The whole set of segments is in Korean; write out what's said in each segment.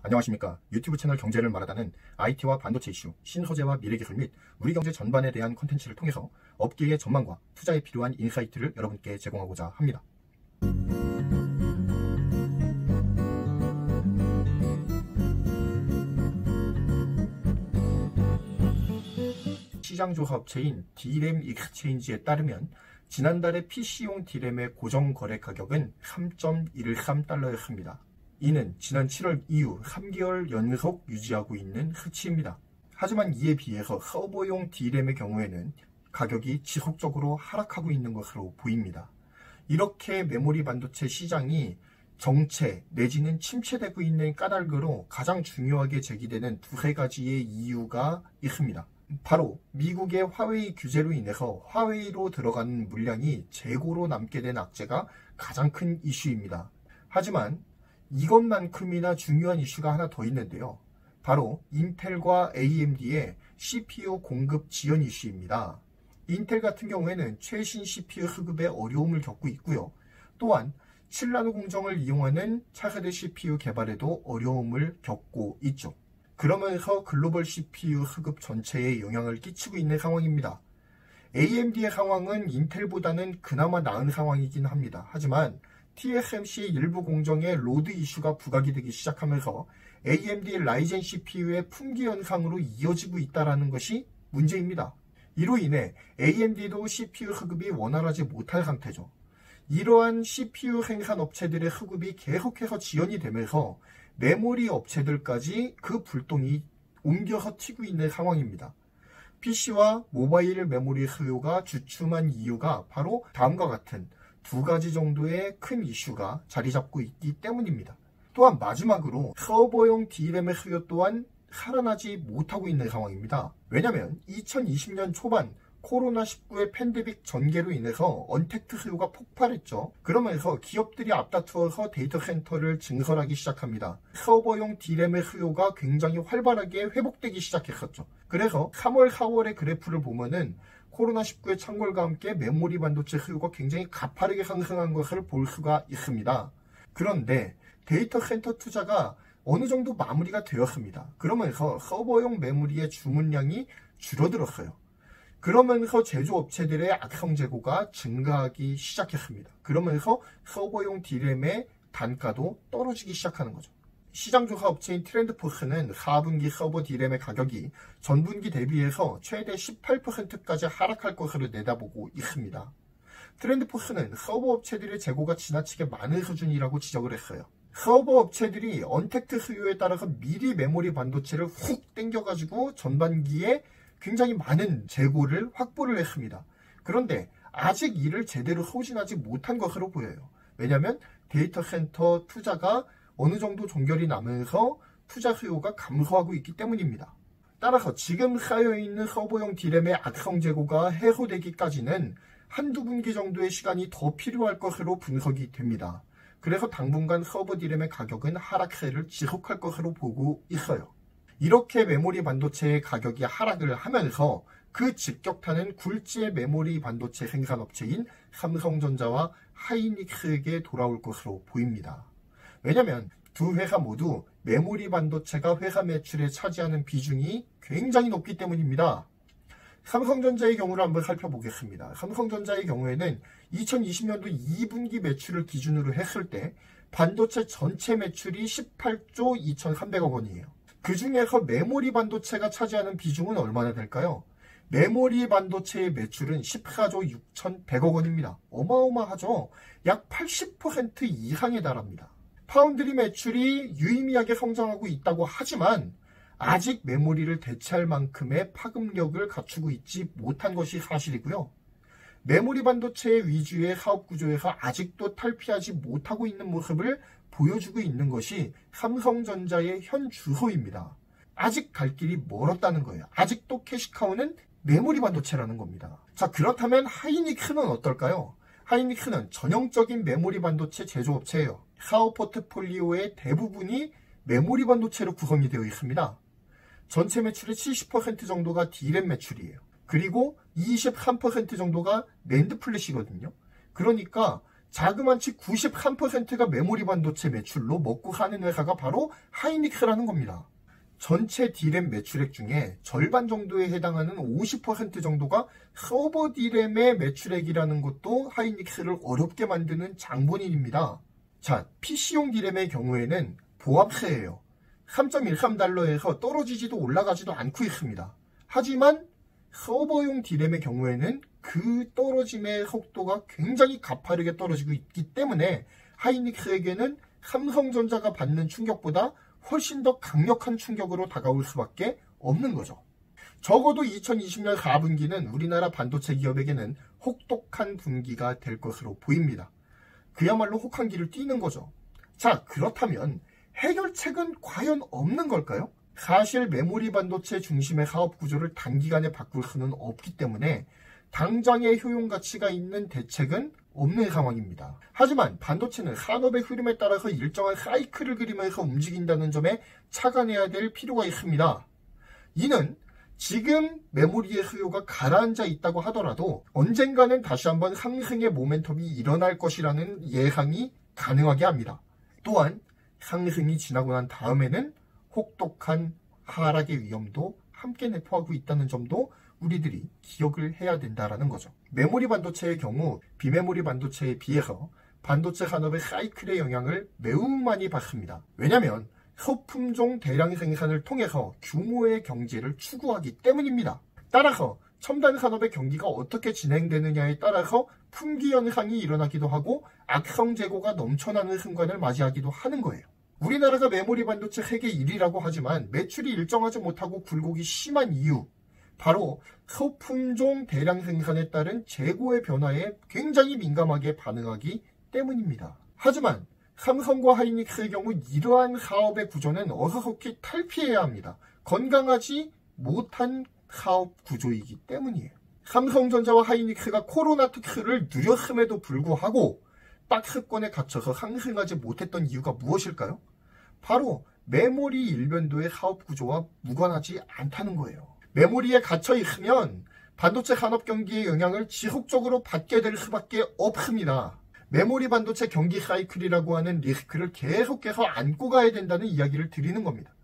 안녕하십니까. 유튜브 채널 경제를 말하다는 IT와 반도체 이슈, 신소재와 미래기술 및 우리 경제 전반에 대한 콘텐츠를 통해서 업계의 전망과 투자에 필요한 인사이트를 여러분께 제공하고자 합니다. 시장조사업체인 D램 익스체인지에 따르면 지난달에 PC용 D램의 고정거래 가격은 3.13달러였습니다. 이는 지난 7월 이후 3개월 연속 유지하고 있는 흐치입니다. 하지만 이에 비해서 서버용 D램의 경우에는 가격이 지속적으로 하락하고 있는 것으로 보입니다. 이렇게 메모리 반도체 시장이 정체 내지는 침체되고 있는 까닭으로 가장 중요하게 제기되는 두세 가지의 이유가 있습니다. 바로 미국의 화웨이 규제로 인해서 화웨이로 들어가는 물량이 재고로 남게 된 악재가 가장 큰 이슈입니다. 하지만 이것만큼이나 중요한 이슈가 하나 더 있는데요. 바로 인텔과 AMD의 CPU 공급 지연 이슈입니다. 인텔 같은 경우에는 최신 CPU 수급에 어려움을 겪고 있고요. 또한 7나노 공정을 이용하는 차세대 CPU 개발에도 어려움을 겪고 있죠. 그러면서 글로벌 CPU 수급 전체에 영향을 끼치고 있는 상황입니다. AMD의 상황은 인텔보다는 그나마 나은 상황이긴 합니다. 하지만 TSMC 일부 공정의 로드 이슈가 부각이 되기 시작하면서 AMD 라이젠 CPU의 품귀 현상으로 이어지고 있다는 것이 문제입니다. 이로 인해 AMD도 CPU 수급이 원활하지 못한 상태죠. 이러한 CPU 생산 업체들의 수급이 계속해서 지연이 되면서 메모리 업체들까지 그 불똥이 옮겨서 튀고 있는 상황입니다. PC와 모바일 메모리 수요가 주춤한 이유가 바로 다음과 같은 두 가지 정도의 큰 이슈가 자리 잡고 있기 때문입니다. 또한 마지막으로 서버용 D램의 수요 또한 살아나지 못하고 있는 상황입니다. 왜냐하면 2020년 초반 코로나19의 팬데믹 전개로 인해서 언택트 수요가 폭발했죠. 그러면서 기업들이 앞다투어서 데이터 센터를 증설하기 시작합니다. 서버용 D램의 수요가 굉장히 활발하게 회복되기 시작했었죠. 그래서 3월, 4월의 그래프를 보면은 코로나19의 창궐과 함께 메모리 반도체 수요가 굉장히 가파르게 상승한 것을 볼 수가 있습니다. 그런데 데이터 센터 투자가 어느 정도 마무리가 되었습니다. 그러면서 서버용 메모리의 주문량이 줄어들었어요. 그러면서 제조업체들의 악성 재고가 증가하기 시작했습니다. 그러면서 서버용 D램의 단가도 떨어지기 시작하는 거죠. 시장조사 업체인 트렌드포스는 4분기 서버 D램의 가격이 전분기 대비해서 최대 18%까지 하락할 것으로 내다보고 있습니다. 트렌드포스는 서버 업체들의 재고가 지나치게 많은 수준이라고 지적을 했어요. 서버 업체들이 언택트 수요에 따라서 미리 메모리 반도체를 훅 땡겨가지고 전반기에 굉장히 많은 재고를 확보를 했습니다. 그런데 아직 이를 제대로 소진하지 못한 것으로 보여요. 왜냐하면 데이터 센터 투자가 어느 정도 종결이 나면서 투자 수요가 감소하고 있기 때문입니다. 따라서 지금 쌓여있는 서버용 D램의 악성 재고가 해소되기까지는 한두 분기 정도의 시간이 더 필요할 것으로 분석이 됩니다. 그래서 당분간 서버 D램의 가격은 하락세를 지속할 것으로 보고 있어요. 이렇게 메모리 반도체의 가격이 하락을 하면서 그 직격탄은 굴지의 메모리 반도체 생산업체인 삼성전자와 하이닉스에게 돌아올 것으로 보입니다. 왜냐하면 두 회사 모두 메모리 반도체가 회사 매출에 차지하는 비중이 굉장히 높기 때문입니다. 삼성전자의 경우를 한번 살펴보겠습니다. 삼성전자의 경우에는 2020년도 2분기 매출을 기준으로 했을 때 반도체 전체 매출이 18조 2,300억 원이에요. 그 중에서 메모리 반도체가 차지하는 비중은 얼마나 될까요? 메모리 반도체의 매출은 14조 6,100억 원입니다. 어마어마하죠? 약 80% 이상에 달합니다. 파운드리 매출이 유의미하게 성장하고 있다고 하지만 아직 메모리를 대체할 만큼의 파급력을 갖추고 있지 못한 것이 사실이고요. 메모리 반도체 위주의 사업 구조에서 아직도 탈피하지 못하고 있는 모습을 보여주고 있는 것이 삼성전자의 현 주소입니다. 아직 갈 길이 멀었다는 거예요. 아직도 캐시카우는 메모리 반도체라는 겁니다. 자, 그렇다면 하이닉스는 어떨까요? 하이닉스는 전형적인 메모리 반도체 제조업체예요. 사업 포트폴리오의 대부분이 메모리 반도체로 구성이 되어 있습니다. 전체 매출의 70% 정도가 D램 매출이에요. 그리고 23% 정도가 낸드 플래시거든요. 그러니까 자그마치 93%가 메모리 반도체 매출로 먹고 사는 회사가 바로 하이닉스라는 겁니다. 전체 D램 매출액 중에 절반 정도에 해당하는 50% 정도가 서버 D램의 매출액이라는 것도 하이닉스를 어렵게 만드는 장본인입니다. 자, PC용 D램의 경우에는 보합세예요. 3.13달러에서 떨어지지도 올라가지도 않고 있습니다. 하지만 서버용 D램의 경우에는 그 떨어짐의 속도가 굉장히 가파르게 떨어지고 있기 때문에 하이닉스에게는 삼성전자가 받는 충격보다 훨씬 더 강력한 충격으로 다가올 수밖에 없는 거죠. 적어도 2020년 4분기는 우리나라 반도체 기업에게는 혹독한 분기가 될 것으로 보입니다. 그야말로 혹한기를 띄는 거죠. 자, 그렇다면 해결책은 과연 없는 걸까요? 사실 메모리 반도체 중심의 사업 구조를 단기간에 바꿀 수는 없기 때문에 당장의 효용 가치가 있는 대책은 없는 상황입니다. 하지만 반도체는 산업의 흐름에 따라서 일정한 사이클을 그리면서 움직인다는 점에 착안해야 될 필요가 있습니다. 이는 지금 메모리의 수요가 가라앉아 있다고 하더라도 언젠가는 다시 한번 상승의 모멘텀이 일어날 것이라는 예상이 가능하게 합니다. 또한 상승이 지나고 난 다음에는 혹독한 하락의 위험도 함께 내포하고 있다는 점도 우리들이 기억을 해야 된다는 거죠. 메모리 반도체의 경우 비메모리 반도체에 비해서 반도체 산업의 사이클의 영향을 매우 많이 받습니다. 왜냐하면 소품종 대량 생산을 통해서 규모의 경제를 추구하기 때문입니다. 따라서 첨단 산업의 경기가 어떻게 진행되느냐에 따라서 품귀 현상이 일어나기도 하고 악성 재고가 넘쳐나는 순간을 맞이하기도 하는 거예요. 우리나라가 메모리 반도체 세계 1위라고 하지만 매출이 일정하지 못하고 굴곡이 심한 이유, 바로 소품종 대량 생산에 따른 재고의 변화에 굉장히 민감하게 반응하기 때문입니다. 하지만 삼성과 하이닉스의 경우 이러한 사업의 구조는 어서속히 탈피해야 합니다. 건강하지 못한 사업 구조이기 때문이에요. 삼성전자와 하이닉스가 코로나 특수를 누렸음에도 불구하고 박스권에 갇혀서 상승하지 못했던 이유가 무엇일까요? 바로 메모리 일변도의 사업 구조와 무관하지 않다는 거예요. 메모리에 갇혀 있으면 반도체 산업 경기의 영향을 지속적으로 받게 될 수밖에 없습니다. 메모리 반도체 경기 사이클이라고 하는 리스크를 계속해서 안고 가야 된다는 이야기를 드리는 겁니다.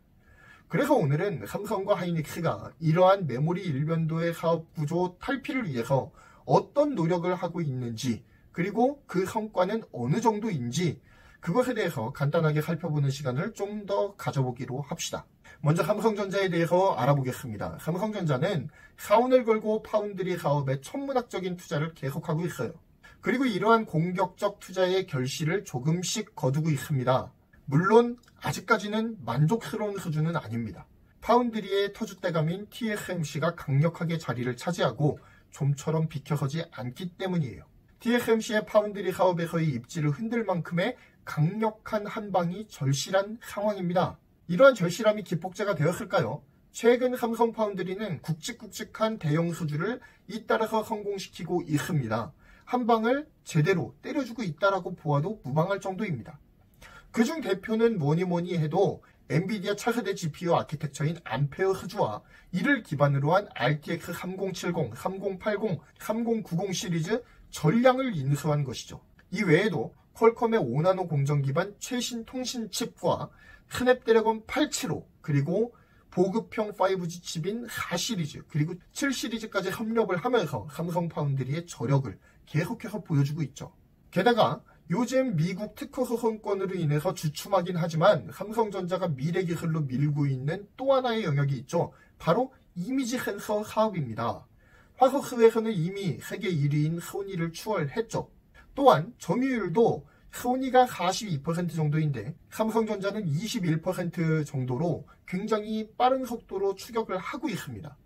그래서 오늘은 삼성과 하이닉스가 이러한 메모리 일변도의 사업 구조 탈피를 위해서 어떤 노력을 하고 있는지, 그리고 그 성과는 어느 정도인지 그것에 대해서 간단하게 살펴보는 시간을 좀 더 가져보기로 합시다. 먼저 삼성전자에 대해서 알아보겠습니다. 삼성전자는 사원을 걸고 파운드리 사업에 천문학적인 투자를 계속하고 있어요. 그리고 이러한 공격적 투자의 결실을 조금씩 거두고 있습니다. 물론 아직까지는 만족스러운 수준은 아닙니다. 파운드리의 터줏대감인 TSMC가 강력하게 자리를 차지하고 좀처럼 비켜서지 않기 때문이에요. TSMC의 파운드리 사업에서의 입지를 흔들 만큼의 강력한 한방이 절실한 상황입니다. 이러한 절실함이 기폭제가 되었을까요? 최근 삼성 파운드리는 굵직굵직한 대형 수주를 잇따라서 성공시키고 있습니다. 한방을 제대로 때려주고 있다라고 보아도 무방할 정도입니다. 그중 대표는 뭐니 해도 엔비디아 차세대 GPU 아키텍처인 암페어 수주와 이를 기반으로 한 RTX 3070, 3080, 3090 시리즈 전량을 인수한 것이죠. 이 외에도 퀄컴의 5나노 공정 기반 최신 통신 칩과 스냅드래곤 875, 그리고 보급형 5G 칩인 4시리즈, 그리고 7시리즈까지 협력을 하면서 삼성 파운드리의 저력을 계속해서 보여주고 있죠. 게다가 요즘 미국 특허 소송권으로 인해서 주춤하긴 하지만 삼성전자가 미래 기술로 밀고 있는 또 하나의 영역이 있죠. 바로 이미지 센서 사업입니다. 화소스에서는 이미 세계 1위인 소니를 추월했죠. 또한 점유율도 소니가 42% 정도인데 삼성전자는 21% 정도로 굉장히 빠른 속도로 추격을 하고 있습니다.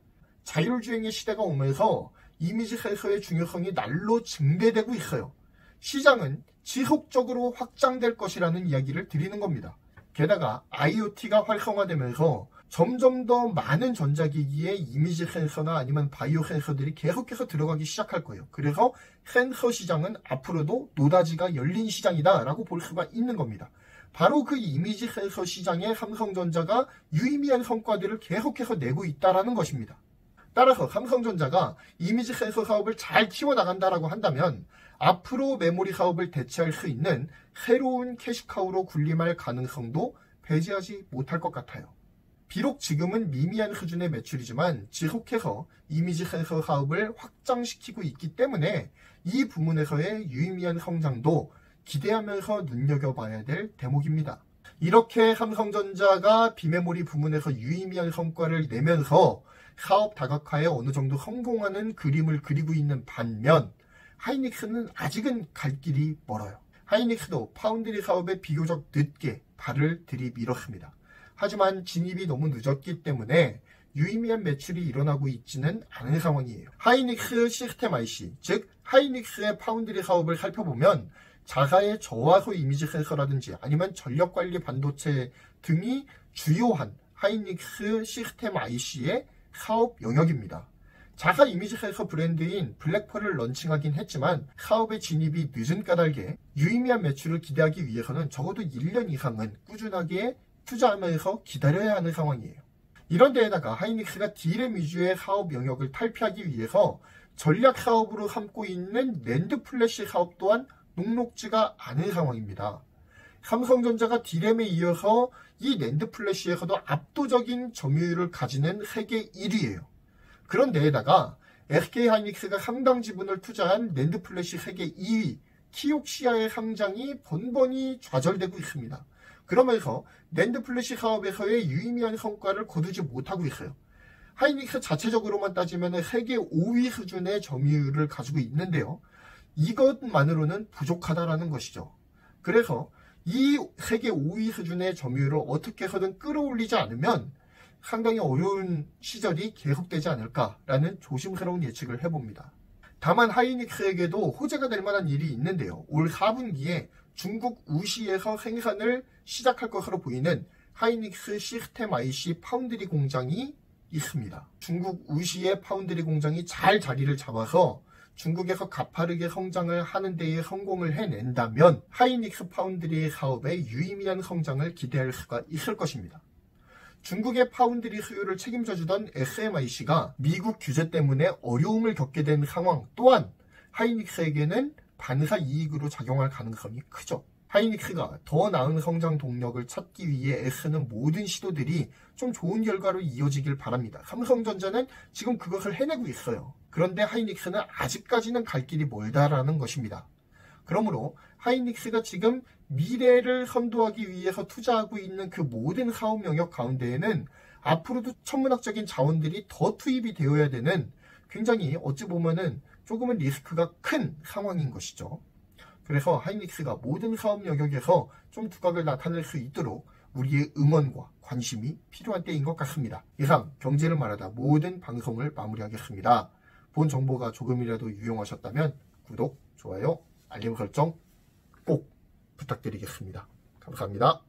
자율주행의 시대가 오면서 이미지 센서의 중요성이 날로 증대되고 있어요. 시장은 지속적으로 확장될 것이라는 이야기를 드리는 겁니다. 게다가 IoT가 활성화되면서 점점 더 많은 전자기기에 이미지 센서나 아니면 바이오 센서들이 계속해서 들어가기 시작할 거예요. 그래서 센서 시장은 앞으로도 노다지가 열린 시장이다 라고 볼 수가 있는 겁니다. 바로 그 이미지 센서 시장에 삼성전자가 유의미한 성과들을 계속해서 내고 있다는 것입니다. 따라서 삼성전자가 이미지 센서 사업을 잘 키워나간다라고 한다면 앞으로 메모리 사업을 대체할 수 있는 새로운 캐시카우로 군림할 가능성도 배제하지 못할 것 같아요. 비록 지금은 미미한 수준의 매출이지만 지속해서 이미지 센서 사업을 확장시키고 있기 때문에 이 부문에서의 유의미한 성장도 기대하면서 눈여겨봐야 될 대목입니다. 이렇게 삼성전자가 비메모리 부문에서 유의미한 성과를 내면서 사업 다각화에 어느 정도 성공하는 그림을 그리고 있는 반면 하이닉스는 아직은 갈 길이 멀어요. 하이닉스도 파운드리 사업에 비교적 늦게 발을 들이밀었습니다. 하지만 진입이 너무 늦었기 때문에 유의미한 매출이 일어나고 있지는 않은 상황이에요. 하이닉스 시스템 IC, 즉 하이닉스의 파운드리 사업을 살펴보면 자사의 저화소 이미지 센서라든지 아니면 전력관리 반도체 등이 주요한 하이닉스 시스템 IC의 사업 영역입니다. 자사 이미지 센서 브랜드인 블랙펄을 런칭하긴 했지만 사업의 진입이 늦은 까닭에 유의미한 매출을 기대하기 위해서는 적어도 1년 이상은 꾸준하게 투자하면서 기다려야 하는 상황이에요. 이런 데에다가 하이닉스가 D램 위주의 사업 영역을 탈피하기 위해서 전략 사업으로 삼고 있는 낸드 플래시 사업 또한 녹록지가 않은 상황입니다. 삼성전자가 D램에 이어서 이 낸드 플래시에서도 압도적인 점유율을 가지는 세계 1위예요. 그런 데에다가 SK하이닉스가 상당 지분을 투자한 낸드 플래시 세계 2위 키옥시아의 상장이 번번이 좌절되고 있습니다. 그러면서 낸드 플래시 사업에서의 유의미한 성과를 거두지 못하고 있어요. 하이닉스 자체적으로만 따지면 세계 5위 수준의 점유율을 가지고 있는데요. 이것만으로는 부족하다라는 것이죠. 그래서 이 세계 5위 수준의 점유율을 어떻게 해서든 끌어올리지 않으면 상당히 어려운 시절이 계속되지 않을까라는 조심스러운 예측을 해봅니다. 다만 하이닉스에게도 호재가 될 만한 일이 있는데요. 올 4분기에 중국 우시에서 생산을 시작할 것으로 보이는 하이닉스 시스템 IC 파운드리 공장이 있습니다. 중국 우시의 파운드리 공장이 잘 자리를 잡아서 중국에서 가파르게 성장을 하는 데에 성공을 해낸다면 하이닉스 파운드리 사업의 유의미한 성장을 기대할 수가 있을 것입니다. 중국의 파운드리 수요를 책임져주던 SMIC가 미국 규제 때문에 어려움을 겪게 된 상황 또한 하이닉스에게는 반사 이익으로 작용할 가능성이 크죠. 하이닉스가 더 나은 성장 동력을 찾기 위해 애쓰는 모든 시도들이 좀 좋은 결과로 이어지길 바랍니다. 삼성전자는 지금 그것을 해내고 있어요. 그런데 하이닉스는 아직까지는 갈 길이 멀다라는 것입니다. 그러므로 하이닉스가 지금 미래를 선도하기 위해서 투자하고 있는 그 모든 사업 영역 가운데에는 앞으로도 천문학적인 자원들이 더 투입이 되어야 되는 굉장히 어찌 보면은 조금은 리스크가 큰 상황인 것이죠. 그래서 하이닉스가 모든 사업 영역에서 좀 두각을 나타낼 수 있도록 우리의 응원과 관심이 필요한 때인 것 같습니다. 이상 경제를 말하다 모든 방송을 마무리하겠습니다. 본 정보가 조금이라도 유용하셨다면 구독, 좋아요, 알림 설정 꼭 부탁드리겠습니다. 감사합니다.